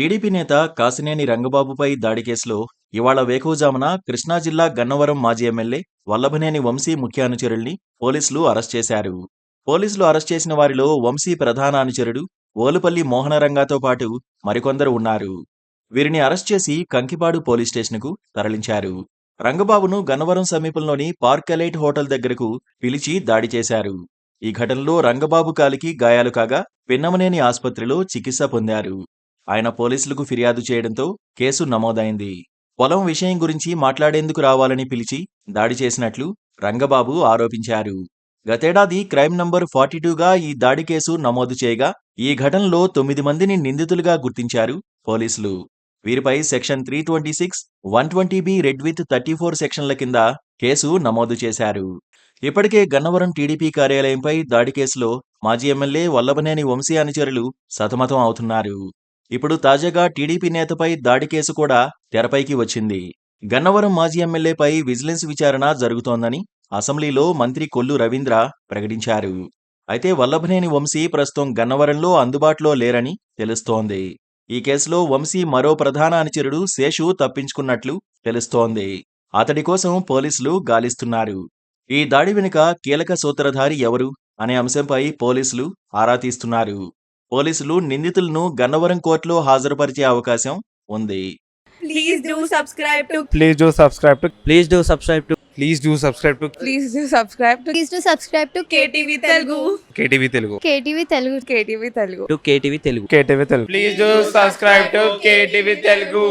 TDP నేత కాసినేని రంగబాబుపై దాడి కేసులో ఇవాళ వేకువజామున కృష్ణా జిల్లా గన్నవరం మాజీ ఎమ్మెల్యే వల్లభనేని వంశీ ముఖ్య అనుచరుల్ని పోలీసులు అరెస్ట్ చేశారు. పోలీసులు అరెస్ట్ చేసిన వారిలో వంశీ ప్రధాన అనుచరుడు ఓలుపల్లి మోహనరంగాతో పాటు మరికొందరు ఉన్నారు. వీరిని అరెస్ట్ చేసి కంకిపాడు పోలీస్ స్టేషన్కు తరలించారు. రంగబాబును గన్నవరం సమీపంలోని పార్క్ ఎలైట్ హోటల్ దగ్గరకు పిలిచి దాడి చేశారు. ఈ ఘటనలో రంగబాబు కాలికి గాయాలు కాగా పిన్నమనేని ఆసుపత్రిలో చికిత్స పొందారు. ఆయన పోలీసులకు ఫిర్యాదు చేయడంతో కేసు నమోదైంది. పొలం విషయం గురించి మాట్లాడేందుకు రావాలని పిలిచి దాడి చేసినట్లు రంగబాబు ఆరోపించారు. గతేడాది క్రైమ్ నంబర్ 42గా ఈ దాడి కేసు నమోదు చేయగా ఈ ఘటనలో 9 మందిని నిందితులుగా గుర్తించారు పోలీసులు. వీరిపై సెక్షన్ 326, 120B రెడ్ విత్ 34 సెక్షన్ల కింద కేసు నమోదు చేశారు. ఇప్పటికే గన్నవరం టీడీపీ కార్యాలయంపై దాడి కేసులో మాజీ ఎమ్మెల్యే వల్లభనేని వంశీ అనుచరులు సతమతం అవుతున్నారు. ఇప్పుడు తాజాగా టీడీపీ నేతపై దాడి కేసు కూడా తెరపైకి వచ్చింది. గన్నవరం మాజీ ఎమ్మెల్యేపై విజిలెన్స్ విచారణ జరుగుతోందని అసెంబ్లీలో మంత్రి కొల్లు రవీంద్ర ప్రకటించారు. అయితే వల్లభనేని వంశీ ప్రస్తుతం గన్నవరంలో అందుబాటులో లేరని తెలుస్తోంది. ఈ కేసులో వంశీ మరో ప్రధాన అనుచరుడు శేషు తప్పించుకున్నట్లు తెలుస్తోంది. అతడి కోసం పోలీసులు గాలిస్తున్నారు. ఈ దాడి వెనుక కీలక సూత్రధారి ఎవరు అనే అంశంపై పోలీసులు ఆరా తీస్తున్నారు. పోలీసులు నిందితులను గన్నవరం కోర్టులో హాజరుపరిచే అవకాశం ఉంది. Please do subscribe to Please do subscribe to Please do subscribe to Please do subscribe to Please do subscribe to Please do subscribe to KTV Telugu. KTV Telugu. KTV Telugu. KTV Telugu. KTV Telugu. KTV Telugu. Please do subscribe to KTV Telugu.